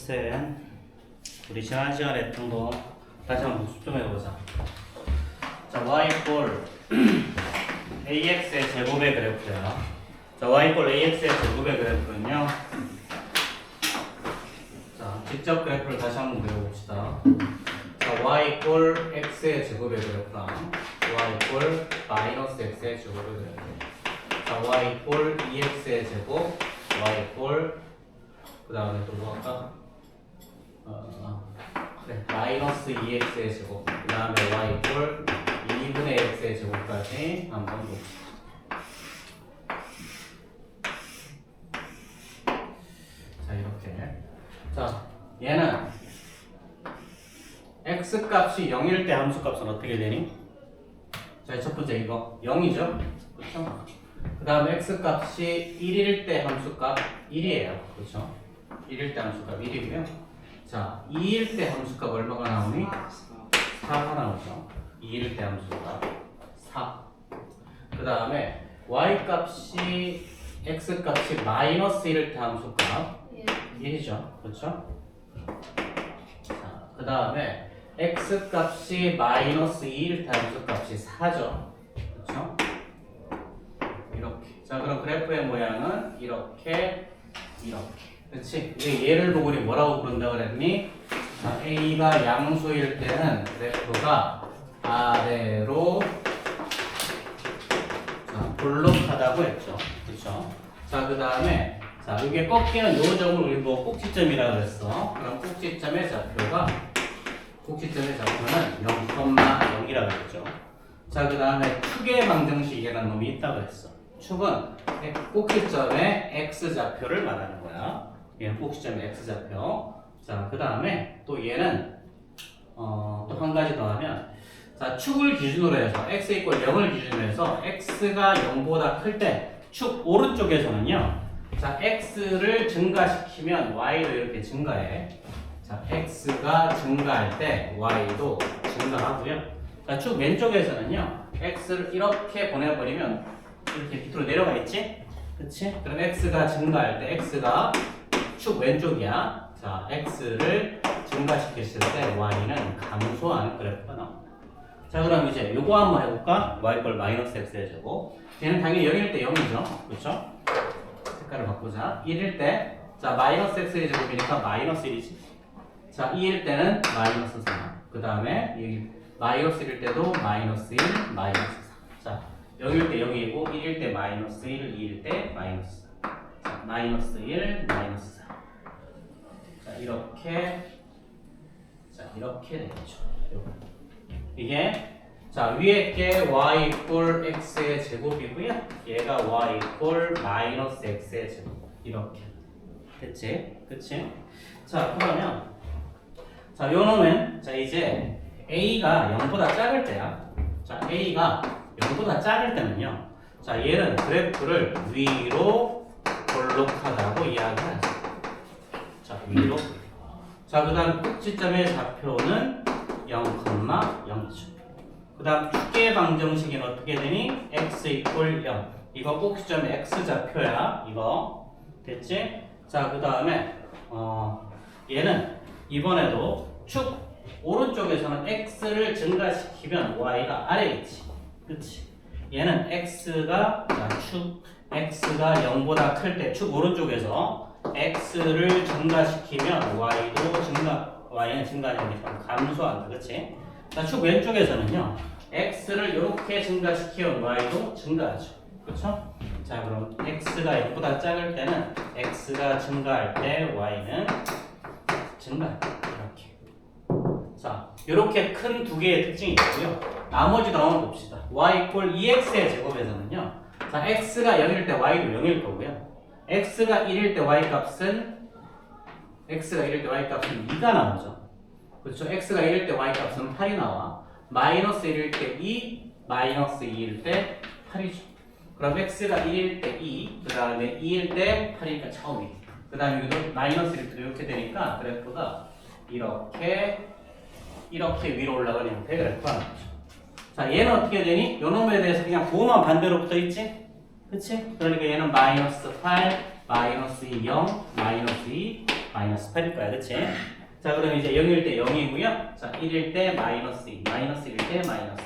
쌤, 우리 지난 시간에 했던 거 다시 한번 복습 좀 해보자. 자, y 이꼴 ax의 제곱의 그래프야. 자, y 이꼴 ax의 제곱의 그래프는요. 자, 직접 그래프를 다시 한번 그려봅시다. 자, y 이꼴 x의 제곱의 그래프랑 y 이꼴 마이너스 x의 제곱의 그래프. 자, y 이꼴 2x의 제곱, y 이꼴 그 다음에 또 뭐 할까? 그래, 마이너스 2x의 제곱, 그 다음에 y 이꼴 2분의 x의 제곱까지 한번 봅시다. 자, 이렇게. 자, 얘는 x 값이 0일 때 함수 값은 어떻게 되니? 자, 첫 번째 이거 0이죠? 그렇죠? 그 다음에 x 값이 1일 때 함수 값 1이에요. 그렇죠? 1일 때 함수 값 1이고요. 자, 2일 때 함수 값 얼마가 나오니? 4가 나오죠. 2일 때 함수 값 4. 그 다음에 y 값이 x 값이 마이너스 1일 때 함수 값 1이죠. 그렇죠? 자, 그 다음에 x 값이 마이너스 2일 때 함수 값이 4죠. 그렇죠? 이렇게. 자, 그럼 그래프의 모양은 이렇게. 그렇지? 우리 얘를 보고 우리 뭐라고 부른다 그랬니? 자, A가 양수일 때는 그래프가 아래로 볼록하다고 했죠. 그렇죠? 자, 그 다음에 자, 이게 꺾이는 요 점을 우리 뭐 꼭지점이라고 그랬어. 그럼 꼭지점의 좌표는 0,0이라고 했죠. 자, 그 다음에 축의 방정식이라는 놈이 있다고 했어. 축은 꼭지점의 x좌표를 말하는 거야. 얘는 꼭지점의 x좌표. 자, 그 다음에 또 얘는 또 한 가지 더 하면, 자, 축을 기준으로 해서 x 이꼴 0을 기준으로 해서 x가 0보다 클 때 축 오른쪽에서는요, 자, x를 증가시키면 y도 이렇게 증가해. 자, x가 증가할 때 y도 증가하고요. 자, 축 왼쪽에서는요, x를 이렇게 보내버리면 이렇게 밑으로 내려가 있지? 그치? 그럼 x가 증가할 때 x가 축 왼쪽이야. 자, x를 증가시켰을 때 y는 감소하는 그래프가 나옵니다. 자, 그럼 이제 요거 한번 해볼까? y꼴 마이너스 x의 제곱. 얘는 당연히 0일 때 0이죠. 그쵸? 색깔을 바꾸자. 1일 때, 자, 마이너스 x의 제곱이니까 마이너스 1이지. 자, 2일 때는 마이너스 4. 그 다음에 여기 마이너스 1일 때도 마이너스 1, 마이너스 4. 자, 0일 때 0이고 1일 때 마이너스 1, 2일 때 마이너스 4. 자, 마이너스 1, 마이너스 4. 자, 이렇게 되겠죠. 이게 자, 위에 게 y 이꼴 x의 제곱이고요. 얘가 y 이꼴 마이너스 x의 제곱. 이렇게 됐지? 그치? 자, 그러면 자, 요 놈은 자, 이제 a가 0보다 작을 때야. 자, a가 0보다 작을 때는요. 자, 얘는 그래프를 위로 볼록하다고 이야기하죠. 자, 위로. 자, 그 다음 꼭지점의 좌표는 0,0이죠. 그 다음 축의 방정식은 어떻게 되니? x 이꼴 0. 이거 꼭지점의 x좌표야. 이거. 됐지? 자, 그 다음에 얘는 이번에도 축 오른쪽에서는 x를 증가시키면 y가 아래에 있지. 그치? 얘는 x가 0보다 클 때 축 오른쪽에서 x를 증가시키면 y는 증가하니까 감소한다. 그치? 자, 축 왼쪽에서는요, x를 이렇게 증가시키면 y도 증가하죠. 그쵸? 자, 그럼 x가 0보다 작을 때는 x가 증가할 때 y는 증가한다. 이렇게. 자, 이렇게 큰 두 개의 특징이 있고요. 나머지도 한번 봅시다. y 이꼴 2x의 제곱에서는요, 자, x가 0일 때 y도 0일 거고요. x가 1일 때 y 값은 2가 나오죠. 그렇죠? x가 1일 때 y 값은 8이 나와. 마이너스 1일 때 2, 마이너스 2일 때 8이죠. 그럼 x가 1일 때 2, 그 다음에 2일 때 8이니까 처음이. 그 다음에 여기도 마이너스 1일 때 이렇게 되니까 그래프가 이렇게 위로 올라가는 형태의 그래프가 나오죠. 자, 얘는 어떻게 되니? 요 놈에 대해서 그냥 부호만 반대로 붙어 있지? 그치? 그러니까 얘는 마이너스 8, 마이너스 2, 0, 마이너스 2, 마이너스 8일 거야, 그치? 자, 그럼 이제 0일 때 0이고요. 자, 1일 때 마이너스 2, 마이너스 1일 때 마이너스 2.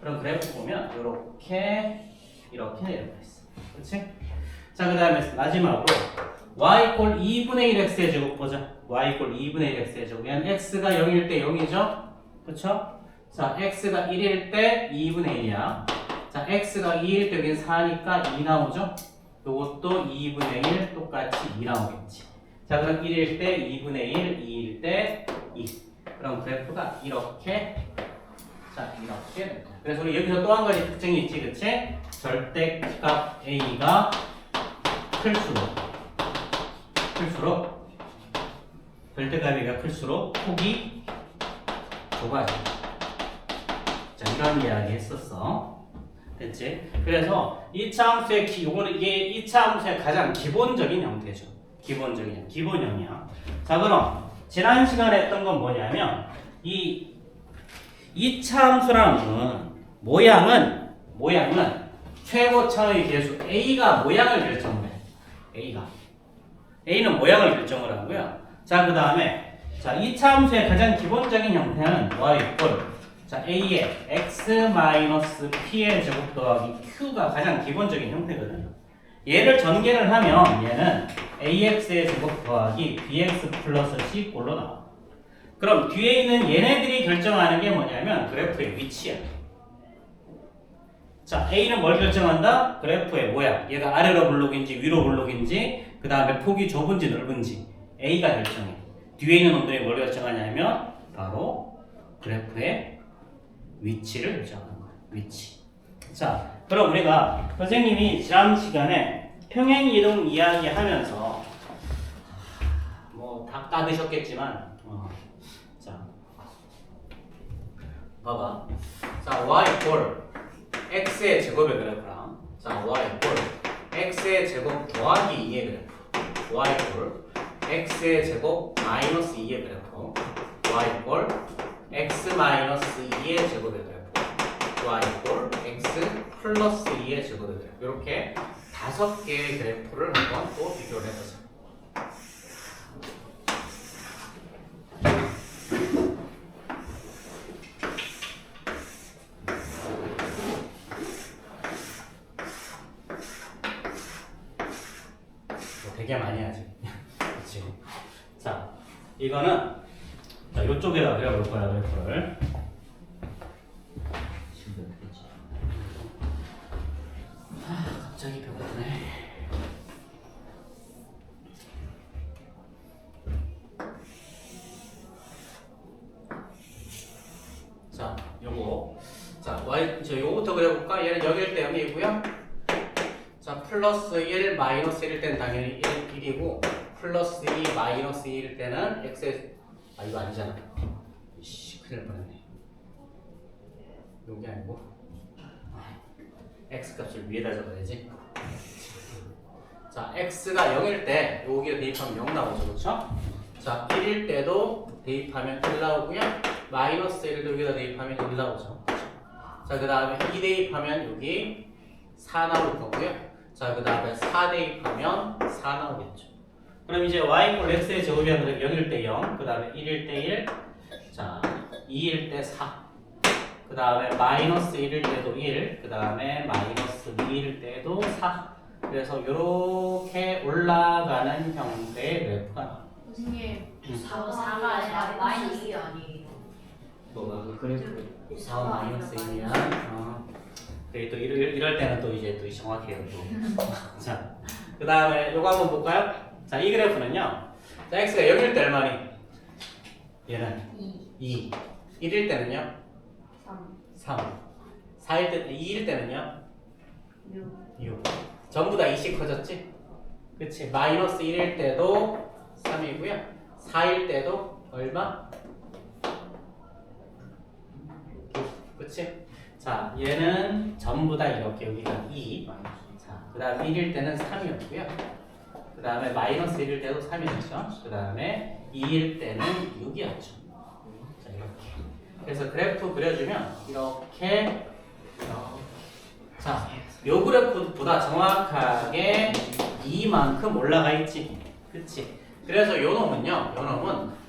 그럼 그래프 보면 이렇게 내려가 있어. 그치? 자, 그 다음에 마지막으로 y 꼴 2분의 1 x의 제곱 보자. y 꼴 2분의 1 x의 제곱. 얘는 x가 0일 때 0이죠? 그쵸? 자, x가 1일 때 2분의 1이야. 자, x가 2일 때 여긴 4니까 2 나오죠? 요것도 2분의 1 똑같이 2 나오겠지. 자, 그럼 1일 때 2분의 1, 2일 때 2. 그럼 그래프가 이렇게, 자, 이렇게 됩니다. 그래서 우리 여기서 또 한 가지 특징이 있지, 그치? 절대값 a가 클수록 절대값 a가 클수록 폭이 좁아져. 자, 이런 이야기 했었어. 됐지? 그래서 요거는 이게 2차 함수의 가장 기본적인 형태죠. 기본형이야. 자, 그럼 지난 시간에 했던 건 뭐냐면 이 2차 함수라는 건 모양은 최고차의 계수 a가 모양을 결정을 해. a는 모양을 결정을 하고요. 자, 그 다음에 자, 2차 함수의 가장 기본적인 형태는 y 이퀄 자, a의 x-p의 제곱 더하기 q가 가장 기본적인 형태거든요. 얘를 전개를 하면 얘는 ax의 제곱 더하기 bx 플러스 c 꼴로 나와. 그럼 뒤에 있는 얘네들이 결정하는 게 뭐냐면 그래프의 위치야. 자, a는 뭘 결정한다? 그래프의 모양. 얘가 아래로 블록인지 위로 블록인지 그 다음에 폭이 좁은지 넓은지 a가 결정해. 뒤에 있는 놈들이 뭘 결정하냐면 바로 그래프의 위치를 결정하는 거야. 위치. 자, 그럼 우리가 선생님이 지난 시간에 평행이동 이야기하면서 뭐 다 까드셨겠지만 자, 봐봐. 자, y 꼴 x의 제곱의 그래프랑 자, y 꼴 x의 제곱 더하기 2의 그래프 y 꼴 x의 제곱 마이너스 2의 그래프 y 꼴 x 마이너스 2의 제곱의 그래프 y 꼴 x 플러스 2의 제곱의 그래프 이렇게 5개의 그래프를 한번 또 비교를 해보자. 되게 많이 하지. 그치? 자, 이거는 자, 이쪽에다 그려볼 거야, 그래프를. 갑자기 배고프네. 자, 요거. 자, 요거부터 그려볼까? 얘는 0일 때 0이고요. 자, 플러스 1, 마이너스 1일 때는 당연히 1이고, 플러스 2, 마이너스 2일 때는 x의 이거 아니잖아. 이씨, 큰일 날 뻔했네. 요게 아니고 x 값을 위에다 적어야지. 자, x가 0일 때 여기에 대입하면 0 나오죠, 그렇죠? 자, 1일 때도 대입하면 1 나오고요. 마이너스 1도 여기다 대입하면 1 나오죠. 자, 그 다음에 2 대입하면 여기 4 나올 거고요. 자, 그 다음에 4 대입하면 4 나오겠죠. 그럼 이제 y 꼴 x의 제곱이라는 건 0일 때 0, 그 다음에 1일 때 1, 자, 2일 때 4, 그 다음에 마이너스 1일 때도 1, 그 다음에 마이너스 2일 때도 4. 그래서 이렇게 올라가는 형태의 그래프가 나와요. 선생님, 4가 아니라 마이너스 2이 아니에요. 뭐가 그 그래프 4 마이너스 1이야. 그리고 또 이럴 때는 또 이제 또 정확해요. 또. 자, 그 다음에 요거 한번 볼까요? 자, 이 그래프는요. 자, x가 0일 때 얼마니? 얘는 2. 1일 때는요? 3. 4일 때, 2일 때는요? 6. 전부 다 2씩 커졌지? 그치? 마이너스 1일 때도 3이고요. 4일 때도 얼마? 그치? 자, 얘는 전부 다 이렇게 여기가 2. 자, 그 다음 1일 때는 3이었고요. 그 다음에 마이너스 1일 때도 3이었죠. 그 다음에 2일 때는 6이었죠. 자, 이렇게. 그래서 그래프 그려주면 이렇게. 자, 요 그래프보다 정확하게 2만큼 올라가 있지. 그치? 그래서 요 놈은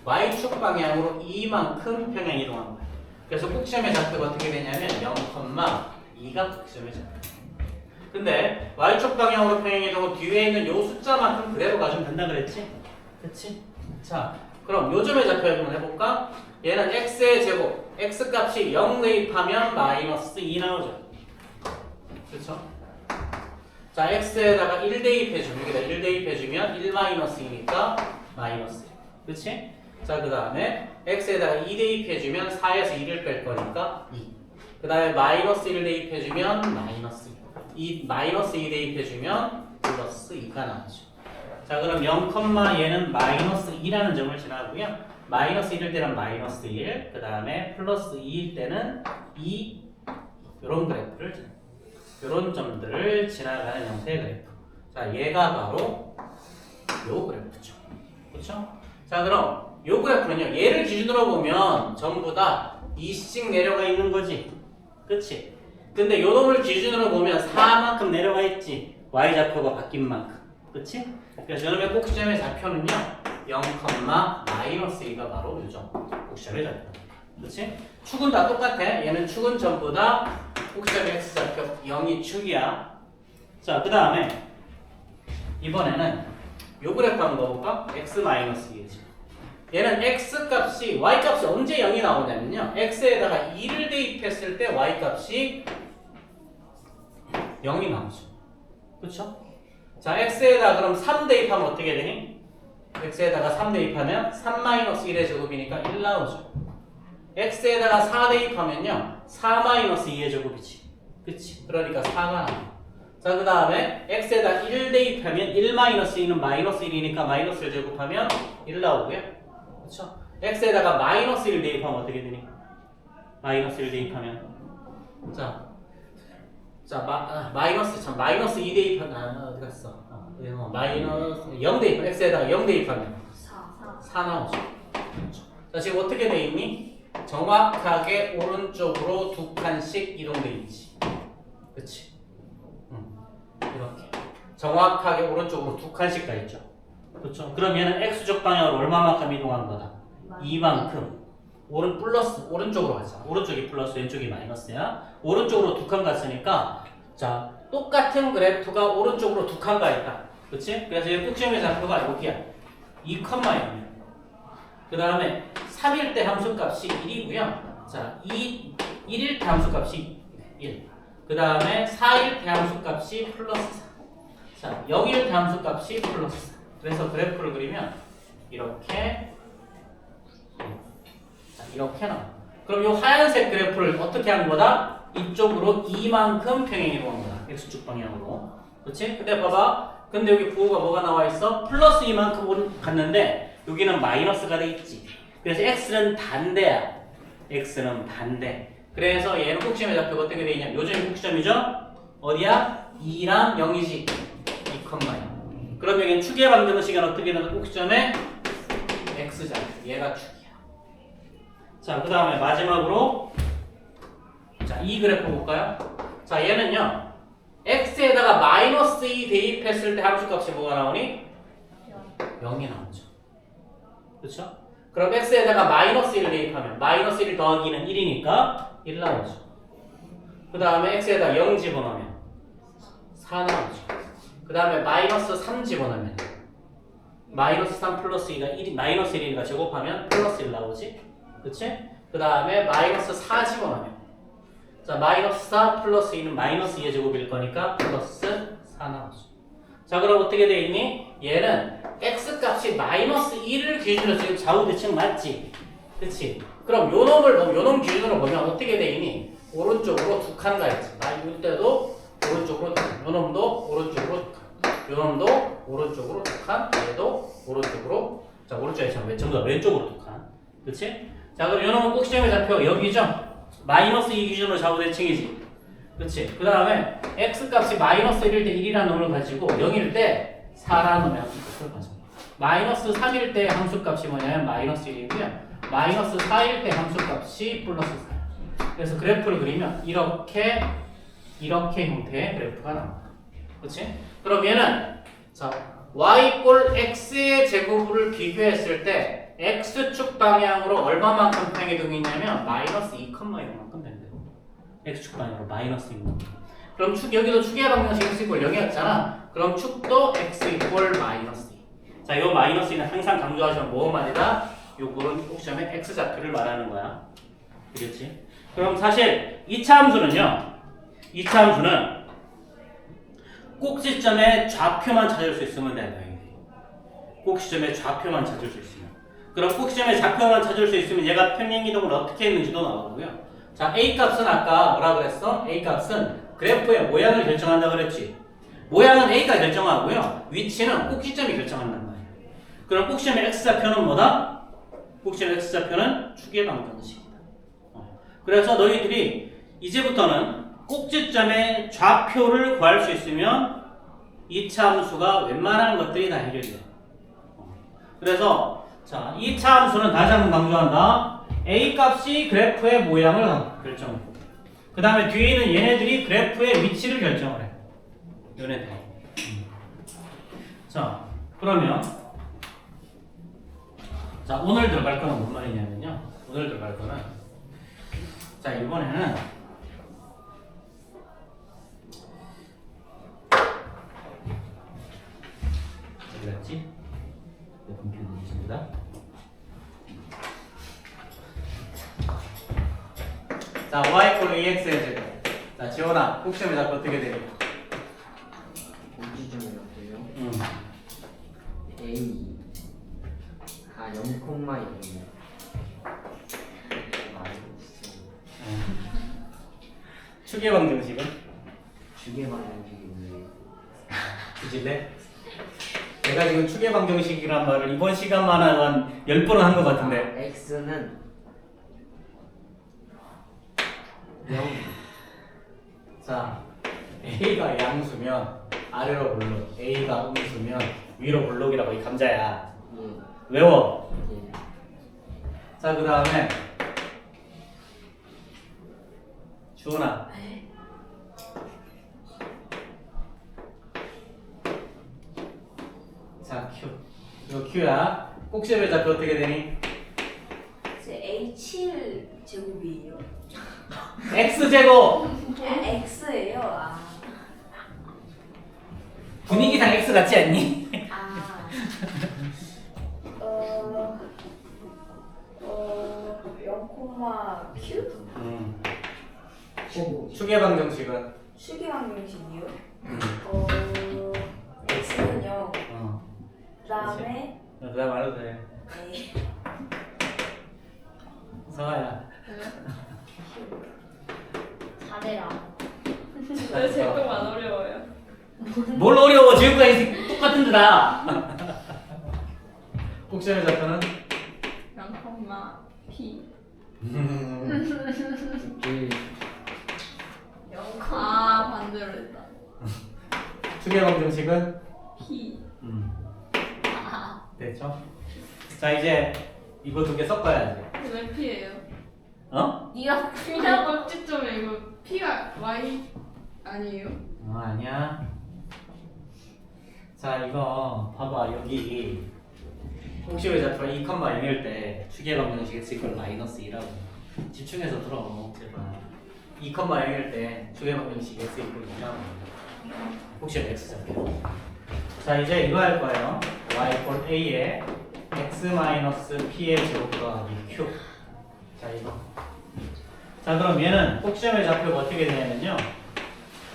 y축 방향으로 이만큼 평행 이동한 거야. 그래서 꼭지점의 좌표가 어떻게 되냐면 0,2가 꼭지점의 좌표. 근데 y축 방향으로 평행 이동은 뒤에 있는 요 숫자만큼 그대로 가지면 된다 그랬지? 그치? 자, 그럼 요 점의 좌표 한번 해볼까? 얘는 x의 제곱, x 값이 0 대입하면 마이너스 2 나오죠. 그쵸? 자, x에다가 1 대입해주면, 여기다 1 대입해주면 1 마이너스 2니까 마이너스 1. 그치? 자, 그 다음에 x에다가 2 대입해주면 4에서 2를 뺄 거니까 2. 그 다음에 마이너스 1 대입해주면 마이너스 2. 마이너스 2 대입해주면 플러스 2가 나오죠. 자, 그럼 0, 얘는 마이너스 2라는 점을 지나고요. 마이너스 1일 때는 마이너스 1, 그 다음에 플러스 2일 때는 2, 이런 그래프를, 이런 점들을 지나가는 형태의 그래프. 자, 얘가 바로 요 그래프죠. 그렇죠? 자, 그럼 요 그래프는요, 얘를 기준으로 보면 전부 다 2씩 내려가 있는 거지. 그치? 근데 요 놈을 기준으로 보면 4만큼 내려가 있지. y좌표가 바뀐 만큼. 그치? 그래서 요놈의 꼭지점의 좌표는요, 0, 마이너스 2가 바로 요점. 꼭지점의 좌표. 그치? 축은 다 똑같아. 얘는 축은 전부 다 꼭지점의 x좌표 0이 축이야. 자, 그 다음에 이번에는 요 그래프 한번 넣어볼까? x-2지. 얘는 x값이, y값이 언제 0이 나오냐면요, x에다가 2를 대입했을 때 y값이 0이 나오죠. 그쵸? 자, x에다가 그럼 3 대입하면 어떻게 되니? x에다가 3 대입하면 3-1의 제곱이니까 1 나오죠. x에다가 4 대입하면요, 4-2의 제곱이지. 그치? 그러니까 4가 나와. 자, 그 다음에 x에다 1 대입하면 1-2는 마이너스 1이니까 마이너스 1 제곱하면 1 나오고요. 그쵸? x에다가 마이너스 1 대입하면 어떻게 되니? 마이너스 1 대입하면 마이너스 2 대입하면 어디 갔어? 마이너스 0 대입, x에다가 0 대입하면 4 나오죠. 자, 지금 어떻게 돼 있니? 정확하게 오른쪽으로 2칸씩 이동돼 있지. 그치? 이렇게 정확하게 오른쪽으로 2칸씩 가 있죠. 그렇죠? 그럼 얘는 x축 방향으로 얼마만큼 이동한 거다? 2만큼. 오른쪽으로 가자. 오른쪽이 플러스, 왼쪽이 마이너스야. 오른쪽으로 2칸 갔으니까, 자, 똑같은 그래프가 오른쪽으로 2칸 가 있다. 그치? 그래서 이 꼭지점의 좌표가 여기야. 2,0이야. 그 다음에 3일 때 함수값이 1이고요. 자, 1일 때 함수값이 1. 그 다음에 4일 때 함수값이 플러스 4. 자, 0일 때 함수값이 플러스 4. 그래서 그래프를 그리면 이렇게, 자, 이렇게 나와. 그럼 이 하얀색 그래프를 어떻게 한 거다? 이쪽으로 이만큼 평행 이동한 거다. x축 방향으로. 그렇지? 근데 봐봐. 근데 여기 부호가 뭐가 나와 있어? 플러스 이만큼 갔는데 여기는 마이너스가 돼 있지. 그래서 x는 반대야. x는 반대. 그래서 얘는 꼭지점의 좌표가 어떻게 돼 있냐? 요점이 꼭지점이죠? 어디야? 2랑 0이지. 2,0. 그럼 여기는 축의 방정식은 어떻게 되는 꼭지점의 x좌표. 얘가 축이야. 자, 그 다음에 마지막으로, 자, 이 그래프 볼까요? 자, 얘는요, x에다가 마이너스 2 대입했을 때 함수값이 뭐가 나오니? 0이 나오죠. 그렇죠? 그럼 x에다가 마이너스 1을 대입하면 마이너스 1 더하기는 1이니까 1 나오죠. 그 다음에 x에다 0 집어넣으면 4 나오죠. 그 다음에 마이너스 3 집어넣으면 마이너스 3 플러스 2가 1, 마이너스 1이니까 제곱하면 플러스 1 나오지. 그치? 그 다음에 마이너스 4 집어넣으면, 자, 마이너스 4 플러스 2는 마이너스 2의 제곱일 거니까 플러스 4 나오죠. 자, 그럼 어떻게 돼 있니? 얘는 x값이 마이너스 1을 기준으로 지금 좌우대칭 맞지? 그치? 그럼 요놈 기준으로 보면 어떻게 돼 있니? 오른쪽으로 2칸 가 있지. 이때도 오른쪽으로 2칸, 요놈도 오른쪽으로 2칸, 요놈도 오른쪽으로 2칸, 얘도 오른쪽으로, 자, 오른쪽에 참 왼쪽으로 2칸. 그치? 자, 그럼 요놈은 꼭지점의 좌표 여기죠? 마이너스 2 기준으로 좌우대칭이지. 그치? 그 다음에 x값이 마이너스 1일 때 1이라는 놈을 가지고 0일 때 4라는 놈의 함수값을 가져. 마이너스 3일 때 함수값이 뭐냐면 마이너스 1이고요. 마이너스 4일 때 함수값이 플러스 4. 그래서 그래프를 그리면 이렇게 형태의 그래프가 나옵니다. 그치? 그럼 얘는, 자, y꼴 x의 제곱을 비교했을 때 x축 방향으로 얼마만큼 평이동이 있냐면 마이너스 2,0만큼 된대요. x축 방향으로 마이너스 2만큼. 그럼 여기도 축의 방정식 x 이꼴 0이었잖아. 그럼 축도 x 이꼴 마이너스 2. 자, 이 마이너스 2는 항상 강조하시면 뭐만이다? 요거는 꼭 시험에 x좌표를 말하는 거야. 그렇지? 그럼 사실 2차 함수는요. 2차 함수는 꼭지점의 좌표만 찾을 수 있으면 된다. 꼭지점의 좌표만 찾을 수 있으면. 그럼 꼭지점의 좌표만 찾을 수 있으면 얘가 평행이동을 어떻게 했는지도 나오고요. 자, A 값은 아까 뭐라 그랬어? A 값은 그래프의 모양을 결정한다 그랬지. 모양은 A가 결정하고요. 위치는 꼭지점이 결정한단 말이야. 그럼 꼭지점의 x좌표는 뭐다? 꼭지점의 x좌표는 축의 방정식이다. 그래서 너희들이 이제부터는 꼭지점의 좌표를 구할 수 있으면 2차 함수가 웬만한 것들이 다 해결이 돼. 그래서 자, 2차 함수는 다시 한번 강조한다. A 값이 그래프의 모양을 결정해. 그 다음에 뒤에 있는 얘네들이 그래프의 위치를 결정을 해. 얘네들. 자, 그러면 자, 오늘 들어갈 거는 뭔 말이냐면요. 오늘 들어갈 거는 자, 이번에는 어디 갔지? 컴퓨터 있습니다. 자, y = ax의 제곱. 자, 지원아, 꼭시험에 잡고 어떻게 되니? 꼭지점이었고요. A 0,0 축의 방정식은? 주계 방정식인데 그치네? 내가 지금 축의 방정식이란 말을 이번 시간만 한 10번은 한 것 같은데. x는 0. 자, A가 양수면 아래로 블록, A가 음수면 위로 블록이라고 이 감자야. 예. 외워. 예. 자, 그 다음에 주원아. 자, Q. 이거 Q야. 꼭지점의 좌표 어떻게 되니? A7 제곱이에요. X제곱! X예요. 아. 분위기상 X 같지 않니? 아. 0,Q? 축의 방정식은? 축의 방정식이요? X는 0. 그다음에 그 다음 알아도 돼. A. 성아야. 잘해라. 왜 제 거만 어려워요? 뭘 어려워? 지금까지 똑같은 데다. 꼭지점의 좌표는? 0,P. 그 0, 아 반대로 했다. 축의 방정식은? P. 됐죠? 자, 이제 이거 두 개 섞어야지. 왜 P예요? 어? 네가 그냥 꼭지점에 이거 P가 Y 아니에요? 아니야. 자, 이거 봐봐. 여기 꼭지점의 좌표가 2,0일 때 축의 방정식 x 이퀄 마이너스 2라고. 집중해서 들어. 제발. 2,0일 때 축의 방정식 x 이퀄 2라고. 꼭지점 x 좌표. 자, 이제 이거 할 거예요. y 꼴 a에 x 마이너스 p의 제곱 더하기 q. 자, 이거. 자, 그럼 얘는 꼭지점의 좌표가 어떻게 되냐면요.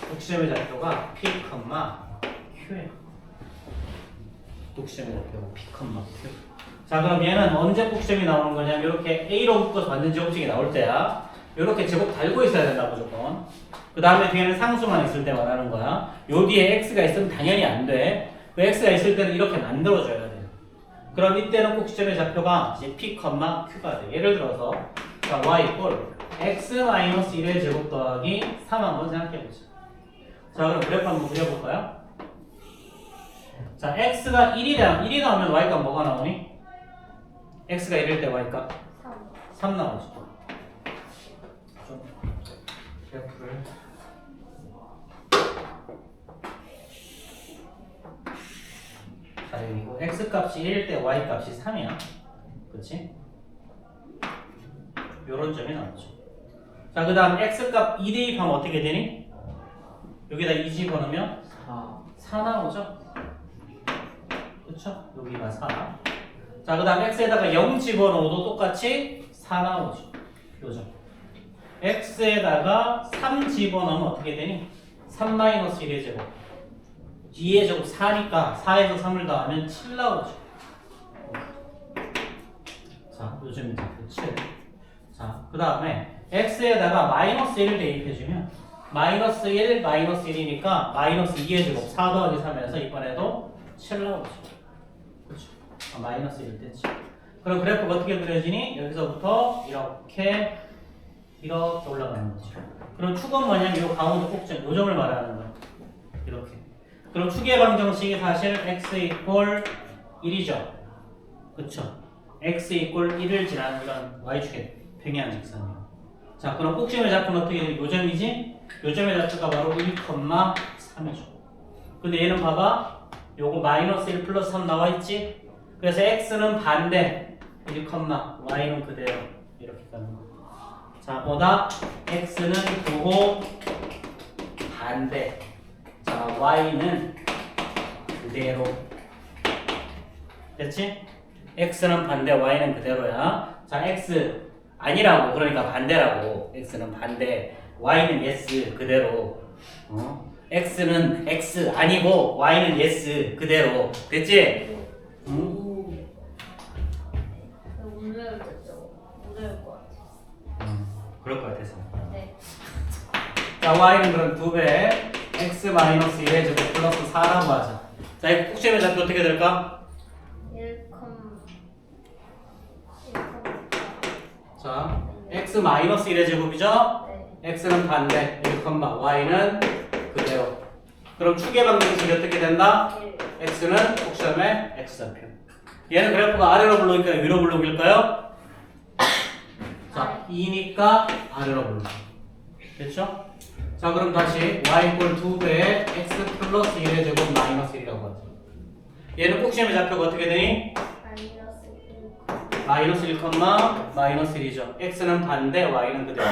꼭지점의 좌표가 p, q예요. 꼭지점의 좌표가 p, q. 자, 그럼 얘는 언제 꼭지점이 나오는 거냐면 이렇게 a로 묶어서 받는 제곱식이 나올 때야. 이렇게 제곱 달고 있어야 된다 무조건. 그 다음에 뒤에는 상수만 있을 때 말하는 거야. 요 뒤에 x가 있으면 당연히 안 돼. 그 x가 있을 때는 이렇게 만들어줘야 돼. 그럼 이때는 꼭지점의 좌표가 이제 p, q가 돼. 예를 들어서 자, y 꼴 x-1의 제곱 더하기 3 한번 생각해보자. 자, 그럼 그래프 한번 그려볼까요? 자, x가 1이 나오면 y값 뭐가 나오니? x가 1일 때 y값 3 나오지. 좀 그래프를 이거 x 값이 1일 때 y 값이 3이야. 그치? 요런 점이 나오죠. 자, 그 다음 x 값 2 대입하면 어떻게 되니? 여기다 2 집어넣으면 4 나오죠? 그쵸? 여기가 4. 자, 그 다음 x에다가 0 집어넣어도 똑같이 4 나오죠. 요점. x에다가 3 집어넣으면 어떻게 되니? 3-1의 제곱. 2의 제곱 4니까 4에서 3을 더하면 7 나오죠. 자, 요점이 잡고 7. 자, 그 다음에 x에다가 마이너스 1을 대입해주면 마이너스 1, 마이너스 1이니까 마이너스 2의 제곱 4 더하기 3에서 이번에도 7 나오죠. 그렇죠? 마이너스 1 됐지. 그럼 그래프가 어떻게 그려지니? 여기서부터 이렇게 올라가는 거죠. 그럼 축은 뭐냐면 이 가운데 꼭지 요점을 말하는 거야. 이렇게. 그럼 축의 방정식이 사실 x 이퀄 1이죠. 그쵸? x 이퀄 1을 지나는 이런 y축의 평행 직선이에요. 자, 그럼 꼭지점의 좌표는 어떻게 되니? 요점이지? 요점의 좌표가 바로 1,3이죠. 근데 얘는 봐봐. 요거 마이너스 1 플러스 3 나와 있지? 그래서 x는 반대 1, y는 그대로 이렇게 가는 거. 자, 뭐다? x는 부호 반대. 자, y는 그대로. 됐지? x는 반대, y는 그대로야. 자, x 아니라고. 그러니까 반대라고. x는 반대, y는 yes 그대로. x는 x 아니고 y는 yes 그대로. 됐지? 응? 못 외우겠죠? 못 외울 것 같아. 그럴 것 같아서. 네. 자, y는 그럼 2배 x 마이너스 1의 제곱 플러스 4라고 하자. 자, 이거 꼭지점의 좌표 어떻게 될까? 1, 자, x 마이너스 1의 제곱이죠? 네. x는 반대 1, y는 그대로. 그럼 축의 방정식이 어떻게 된다? 1. x는 꼭지점의 x좌표. 얘는 그래프가 아래로 불러올까요? 위로 불러올까요? 자, 2니까 아래로 불러. 됐죠? 자, 그럼 다시 y 이퀄 2배의 x 플러스 1의 제곱 마이너스 1이라고 하죠. 얘는 꼭지점의 좌표가 어떻게 되니? 마이너스 1. 마이너스 1, 마이너스 1이죠. x는 반대, y는 그대로.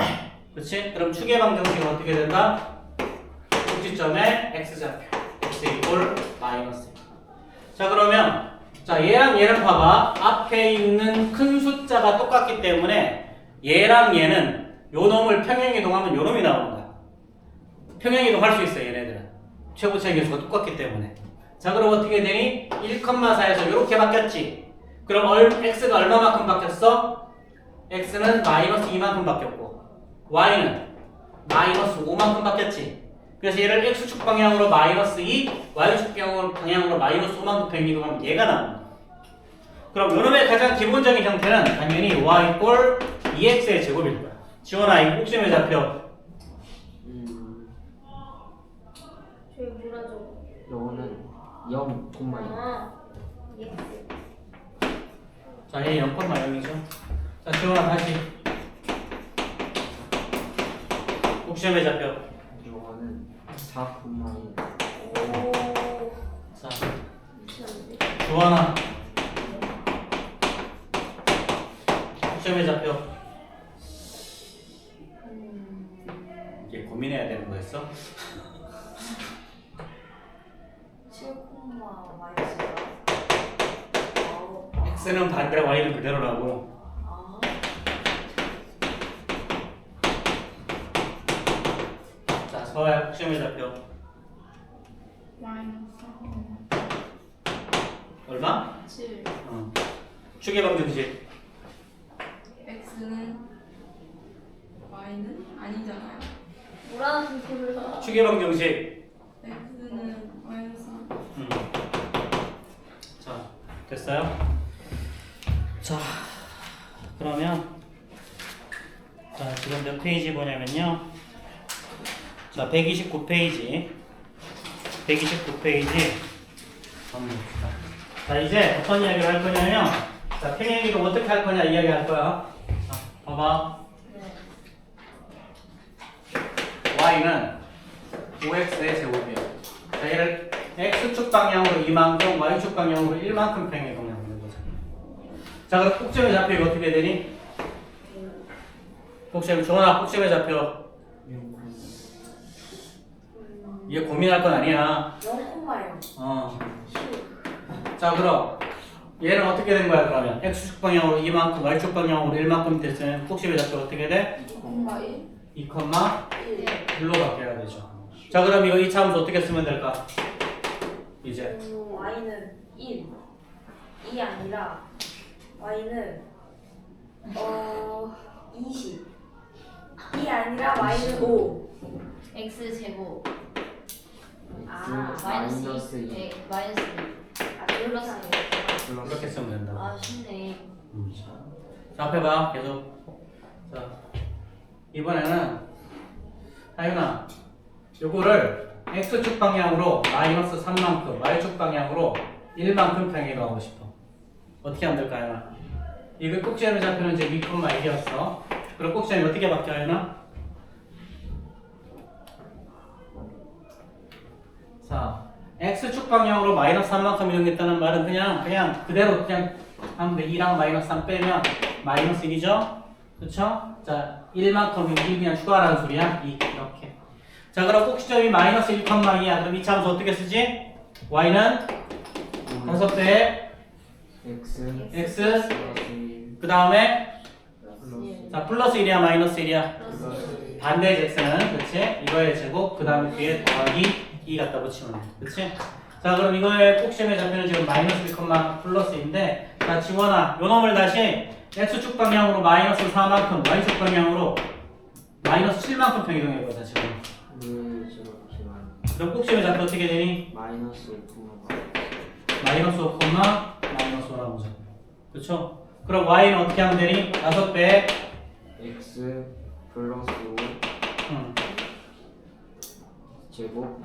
그렇지? 그럼 축의 방정식은 어떻게 된다? 꼭지점의 x좌표. x 이퀄 마이너스 1. 자, 그러면 자, 얘랑 얘는 봐봐. 앞에 있는 큰 숫자가 똑같기 때문에 얘랑 얘는 요 놈을 평행이동하면 요 놈이 나오는 거야. 평행이동할 수 있어요, 얘네들은. 최고차의 개수가 똑같기 때문에. 자, 그럼 어떻게 되니? 1,4에서 이렇게 바뀌었지. 그럼 x가 얼마만큼 바뀌었어? x는 마이너스 2만큼 바뀌었고 y는 마이너스 5만큼 바뀌었지. 그래서 얘를 x축 방향으로 마이너스 2, y축 방향으로 마이너스 5만큼 평행이동하면 얘가 나옵니다. 그럼 요놈의 가장 기본적인 형태는 당연히 y 이퀄 2x의 제곱일 거야. 지원아, 이 꼭지점의 좌표. 저기 뭐라죠? 요거는 0, 0. 아, EX. 자, 얘 0,0이죠. 자, 지원아 다시. 꼭지점의 좌표. 요거는 4, 1. 오. 자, 미쳤는데. 지원아. 꼭지점의 좌표. 이게 고민해야 되는 거였어? 7, 마이너스. x는 반대로 y는 그대로라고. 아. 자, 서야 꼭지점의 좌표. 마이너스 얼마? 7. 축의 방정식. x는 y는 아니잖아요. 뭐라는 소리야? 축의 방정식. x는 마이너스 3. 자, 됐어요? 자, 그러면 자, 지금 몇 페이지 보냐면요. 자, 129페이지. 129페이지. 자, 이제 어떤 이야기를 할 거냐면, 자, 평행이동 어떻게 할 거냐 이야기 할 거야. 자, 봐봐. 네. y는 5x의 제곱이에요. 자, 얘를 x축 방향으로 이만큼, y축 방향으로 1만큼 평행이동을 하는 거죠. 자, 그럼 꼭지점의 좌표 이거 어떻게 되니? 꼭지점, 조원아, 꼭지점의 좌표. 이게 고민할 건 아니야. 0,0 어. 자, 그럼 얘는 어떻게 된 거야, 그러면? x축 방향으로 이만큼, y축 방향으로 1만큼 됐으면 꼭지점의 좌표 어떻게 돼? 2,1 2,1로 바뀌어야 되죠. 자, 그럼 이거 이차 함수 어떻게 쓰면 될까? 이제 y는 1 2이 아니라 y는 20 2이 아니라 y는 5 x 제곱 아, 마이너스 2 네, 마이너스 2 플러스 이렇게 쓰면 된다. 아 쉽네. 자, 앞에 봐. 계속. 자, 이번에는 하윤아, 요거를 x축 방향으로 마이너스 3만큼, y축 방향으로 1만큼 평행하고 싶어. 어떻게 하면 될까, 하윤아? 이거 꼭지점의 좌표는 이제 2,1이었어. 그럼 꼭지점이 어떻게 바뀌어, 하윤아? 자, x축 방향으로 마이너스 3만큼 이동했다는 말은 그냥 그대로 그냥 하면 돼. 2랑 마이너스 3 빼면 마이너스 1이죠? 그쵸? 자, 1만큼 1 그냥 추가하라는 소리야. 2 이렇게. 자, 그럼 꼭지점이 마이너스 1,2야. 그럼 이 차함수 어떻게 쓰지? y는 5배 x x 플러스 1 그 다음에 플러스 자 플러스 1이야 마이너스 1이야? 플러스 반대 x는 그치? 이거의 제곱 그 다음에 뒤에 더하기 2 갖다 붙이면 돼. 그치? 자, 그럼 이거의 꼭지점의 좌표는 지금 마이너스 1, 플러스인데, 자, 지원아, 요 놈을 다시 x축 방향으로 마이너스 4만큼, y축 방향으로 마이너스 7만큼 평이동해보자, 지금. 잠시만 그럼 꼭지점의 좌표 어떻게 되니? 마이너스 5 마이너스 5, 마이너스 5라고 보자. 그쵸? 그럼 y는 어떻게 하면 되니? 5배, x 플러스 5 응. 제곱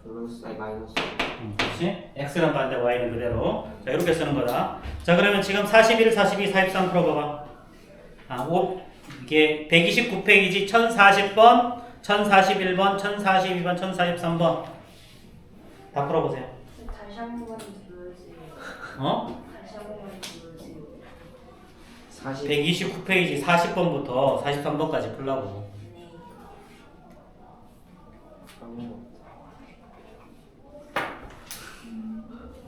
플러스 마이너스 그렇지? x는 반대, y는 그대로. 자, 이렇게 쓰는 거다. 자, 그러면 지금 41, 42, 43 풀어봐봐. 아, 이게 129페이지 1040번, 1041번, 1042번, 1043번. 다 풀어보세요. 다시 한 번만 불러주세요. 어? 다시 한 번만 불러주세요. 40 129페이지 40번부터 43번까지 풀라고. 네.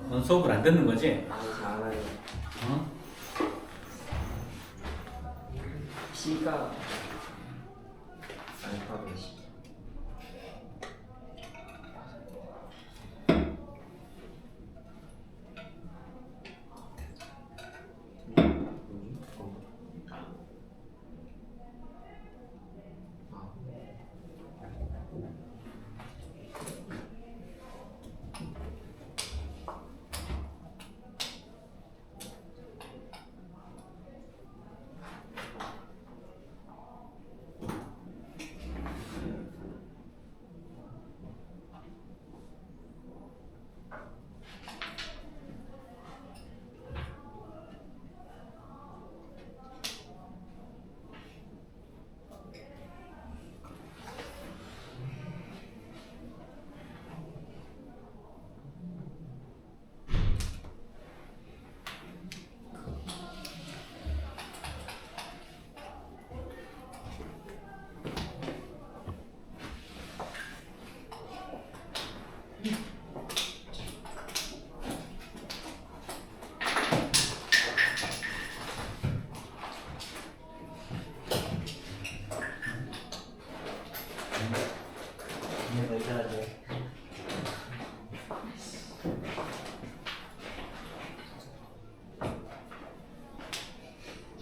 넌 수업을 안 듣는 거지? 아니 알아요 어? C가 알파벳이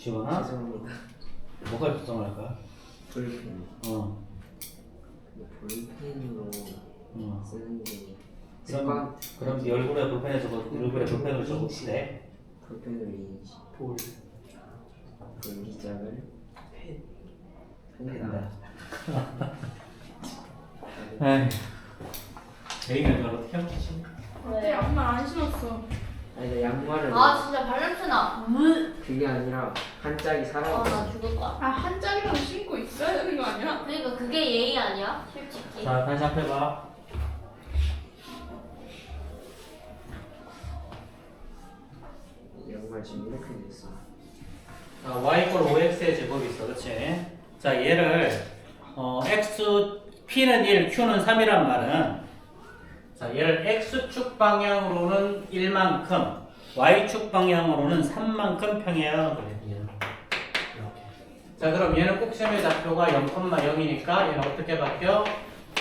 지원아? 죄송합니다 뭐가 걱정할까? 볼펜 어. 볼펜으로 쓰는 게 그럼 네 얼굴에 볼펜에 적어, 얼굴에 볼펜으로 적읍시대. 볼펜으로 이행시 볼기장을 된다. 에이. 에이는 걸 어떻게 하지? 내 양말 안 신었어. 아니 나 양말을 아 진짜 발냄새나. 그게 아니라 한 짝이 사라졌어 아나 죽을 거야. 아, 한 짝이라도 신고 있어야 되는 거 아니야? 그러니까 그게 예의 아니야? 솔직히. 자, 다시 앞에 봐. 자표가 지금 이렇게 됐어. 자, y 이꼴 5x의 제곱이 있어, 그렇지? 자, 얘를 x p는 1, q는 3이란 말은 자, 얘를 x축 방향으로는 1만큼, y축 방향으로는 3만큼 평해야 그래. 얘는. 이렇게. 자, 그럼 얘는 꼭지점의 좌표가 0,0이니까 얘는 어떻게 바뀌어?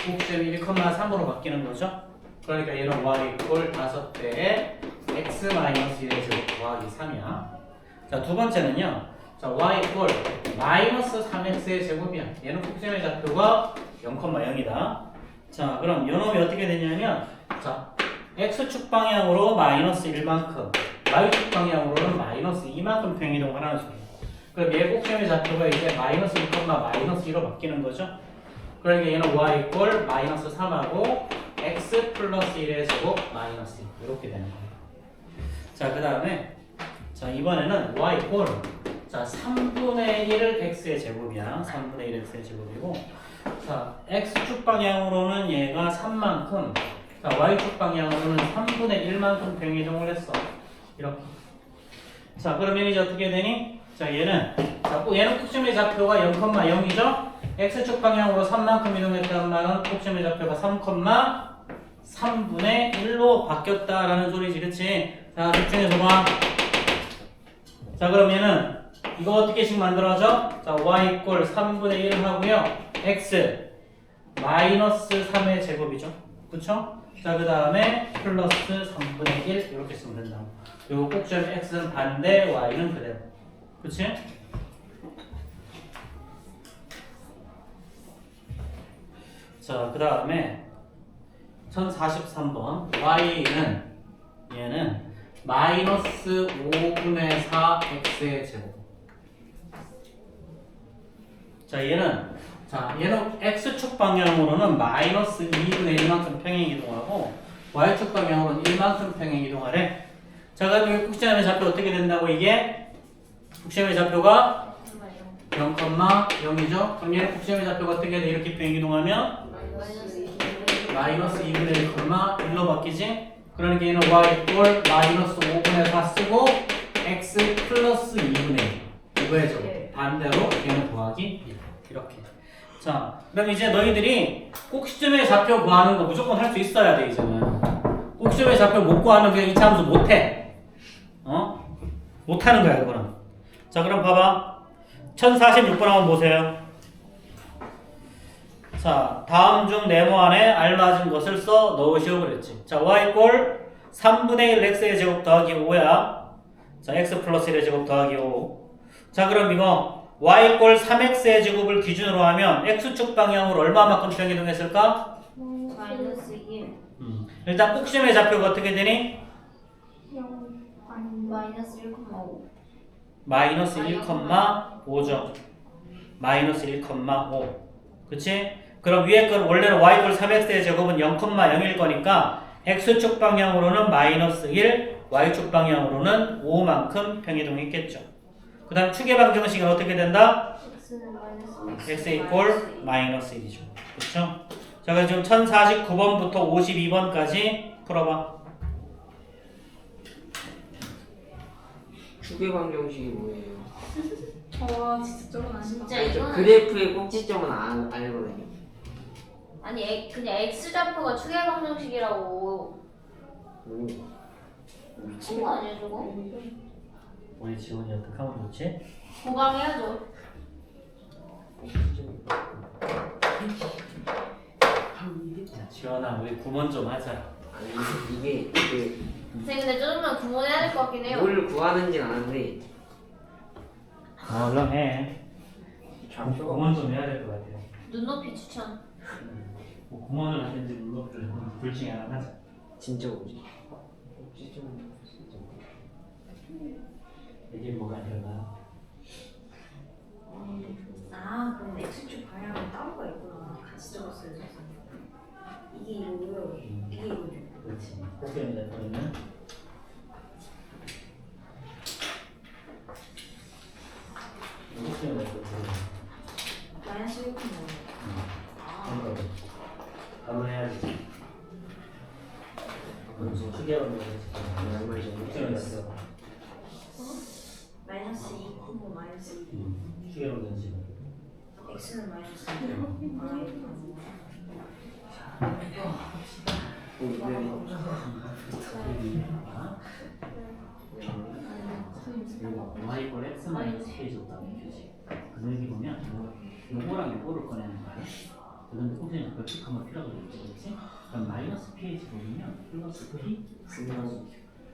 꼭지점이 1,3으로 바뀌는 거죠? 그러니까 얘는 y 이꼴 5배의 x-1의 제곱 더하기 3이야. 자, 두 번째는요. 자, y 이꼴 마이너스 3x의 제곱이야. 얘는 꼭지점의 좌표가 0,0이다. 자, 그럼 요놈이 어떻게 되냐면, 자, x축 방향으로 마이너스 1만큼, y축 방향으로는 마이너스 2만큼 평이동하라는 소리야. 그럼 얘 꼭지점의 좌표가 이제 마이너스 1, 마이너스 2로 바뀌는 거죠. 그러니까 얘는 y 이꼴 마이너스 3하고 x 플러스 1의 제곱 마이너스 2 이렇게 되는 거예요. 자, 그 다음에 자, 이번에는 y 이꼴 자, 3분의 1을 x의 제곱이야. 3분의 1 x의 제곱이고, 자, x축 방향으로는 얘가 3만큼, 자, y축 방향으로는 3분의 1만큼 평이동을 했어. 이렇게. 자, 그러면 이제 어떻게 되니? 자, 얘는 꼭지점의 좌표가 0,0이죠? x축 방향으로 3만큼 이동했다는 말은 꼭지점의 좌표가 3,3분의 1로 바뀌었다라는 소리지, 그치? 자, 집중해서 봐. 자, 그럼 얘는 이거 어떻게씩 만들어져? 자, y 이꼴 3분의 1 하고요. x 마이너스 3의 제곱이죠. 그쵸? 자, 그 다음에 플러스 3분의 1 이렇게 쓰면 된다. 그리고 꼭지점 x는 반대, y는 그대로. 그치? 자, 그 다음에 1043번 y는 얘는 마이너스 5분의 4 x의 제곱. 자, 얘는 x축 방향으로는 마이너스 2분의 1만큼 평행 이동하고 y축 방향으로는 1만큼 평행 이동하래. 자, 그럼 이 꼭지점의 좌표 어떻게 된다고 이게? 꼭지점의 좌표가 0,0이죠? 그럼 얘는 꼭지점의 좌표가 어떻게 돼? 이렇게 평행 이동하면 마이너스 2분의 1, 1로 바뀌지? 그러니까 얘는 y 이꼴 마이너스 5분의 4 쓰고 x 플러스 2분의 1 이거의 제곱. 반대로 얘는 더하기 1 이렇게. 자, 그럼 이제 너희들이 꼭지점의 좌표 구하는 거 무조건 할 수 있어야 돼. 이제는 꼭지점의 좌표 못 구하면 그냥 이차 함수 못해. 못하는 거야 그거는. 자, 그럼 봐봐. 1046번 한번 보세요. 자, 다음 중 네모 안에 알맞은 것을 써 넣으시오 그랬지. 자, y 이꼴 3분의 1 x의 제곱 더하기 5야. 자, x 플러스 1의 제곱 더하기 5. 자, 그럼 이거 y 이꼴 3x의 제곱을 기준으로 하면 x축 방향으로 얼마만큼 평이동했을까? 마이너스 1. 일단 꼭지점의 좌표가 어떻게 되니? 마이너스 1,5. 마이너스 1,5죠. 마이너스 1,5. 그치? 그럼 위에 건 원래는 y 이꼴 3x의 제곱은 0,0일 거니까 x축 방향으로는 마이너스 1, y축 방향으로는 5만큼 평이동했겠죠. 그 다음 축의 방정식은 어떻게 된다? x는 마이너스 x 이꼴 마이너스 1이죠. 그쵸? 자, 그럼 지금 1049번부터 52번까지 풀어봐. 축의 방정식이 뭐예요? 와 진짜 저건 아니다. 진짜 아니, 저 이거는 그래프의 꼭지점은 알거든요. 아니 그냥 x 좌표가 축의 방정식이라고 미친 거 아니야 저거? 우리 지원이 어떻게 하면 좋지? 보강해야죠. 야, 지원아, 우리 구몬 좀 하자. 아니 이게 선생님 근데 조금만 구분해야 될 것 같긴 해요. 뭘 구하는지는 아는데 얼른 해. 좌표가 구몬 좀 해야 될 것 같아요. 눈높이 추천. 뭐 구몬을 하든지 물론을 둘 중에 하나 하자. 진짜 뭐지? 꼭지점 진짜 이게 뭐가 되나? 아, 그럼 x축 방향은 따로가 있구나. 같이 적었어요, 선생님. 이게 이거고요. 이게 이거죠. 그렇지. 꼭지점이다 그러면 꼭지점이다 그러면 마이너스 1,5. 한번 해야지. 크게 하면 되지. 얼마 전에 꼭지점이다. 마이너스 2. 축의 방정식은 x는 마이너스 2. y 이퀄 x 마이너스 p에 줬다는 표시. 그래서 여기 보면 요거랑 요거를 꺼내는 거야. 그런데 꼭 그걸 쭉 한번 필요가 되겠지, 그렇지? 그럼 마이너스 ph 보면 플러스 p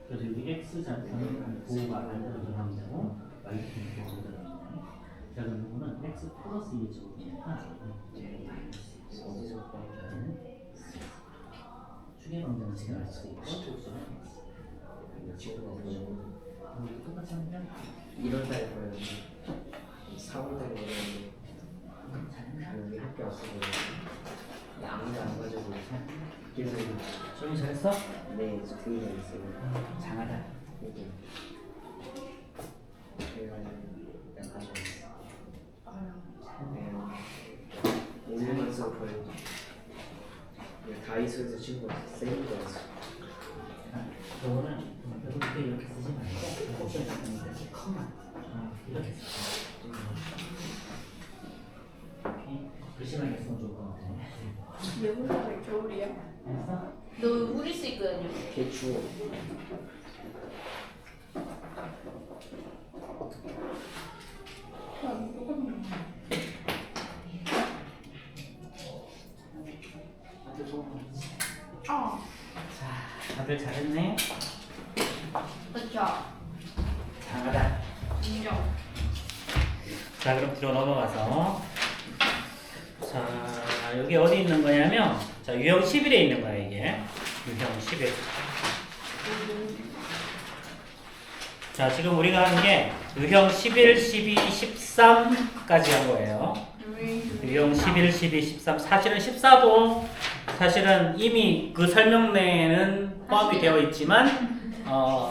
그래서 여기 x 좌표는 보호가 반대로 들어가면 되고 y표는 보호가 들어가면 돼. 자 그럼 이거는 x 플러스 2의 제곱이니까 축의 방정식을 알 수도 있고 똑같이 하면 1월달에 보였는데 4월달에 보였는데 여기 학교 왔어 아무도 안 가지고 그래서 수영이 잘했어? 네, 저 그게 있어요. 장하다. 이게 그래가지고 일단 가져왔어. 오늘만 써 보여줘. 다이소에서 친구 세일 거였어. 이거는 이렇게 이렇게 쓰지 말고 옵션 잡는데 컴만 이렇게 써. 글씨만 쓰면 좋을 것 같아. 예분달에 겨울이야? 알았어? 너 우리 수 있거든요. 개추워. 자, 다들 잘했네. 그렇죠. 장하다. 인정. 자, 그럼 뒤로 넘어가서 자, 여기 어디 있는 거냐면 자, 유형 11에 있는 거야, 이게. 유형 11. 자, 지금 우리가 하는 게 유형 11, 12, 13까지 한 거예요. 유형 11, 12, 13. 사실은 14도 사실은 이미 그 설명내에는 포함이 되어 있지만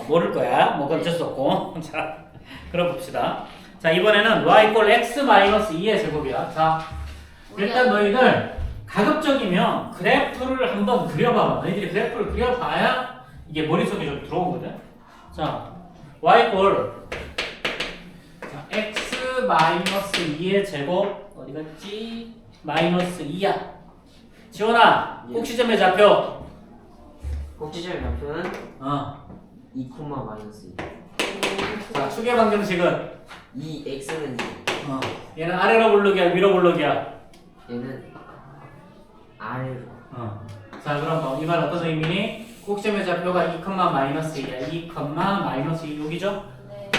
모를 거야. 뭐 어쩔 수 없고. 자, 그럼 봅시다. 자, 이번에는 y 이퀄 x 마이너스 2의 제곱이야. 자, 일단 너희들 가급적이면 그래프를 한번 그려봐봐. 너희들이 그래프를 그려봐야 이게 머릿속에 좀 들어오거든. 자, y 이퀄 x 마이너스 2의 제곱 어디 갔지? 마이너스 2야. 지원아, 예. 꼭지점의 좌표. 꼭지점의 좌표는 어. 2, 마이너스 자, 축의 방정식은 2. x는 2. 얘는 아래로 볼록이야, 위로 볼록이야. 얘는 아래로. 자, 그럼 이 말 어떤 의미니? 꼭지점의 좌표가 2, 마이너스 2야. 2, 마이너스 2 여기죠? 네.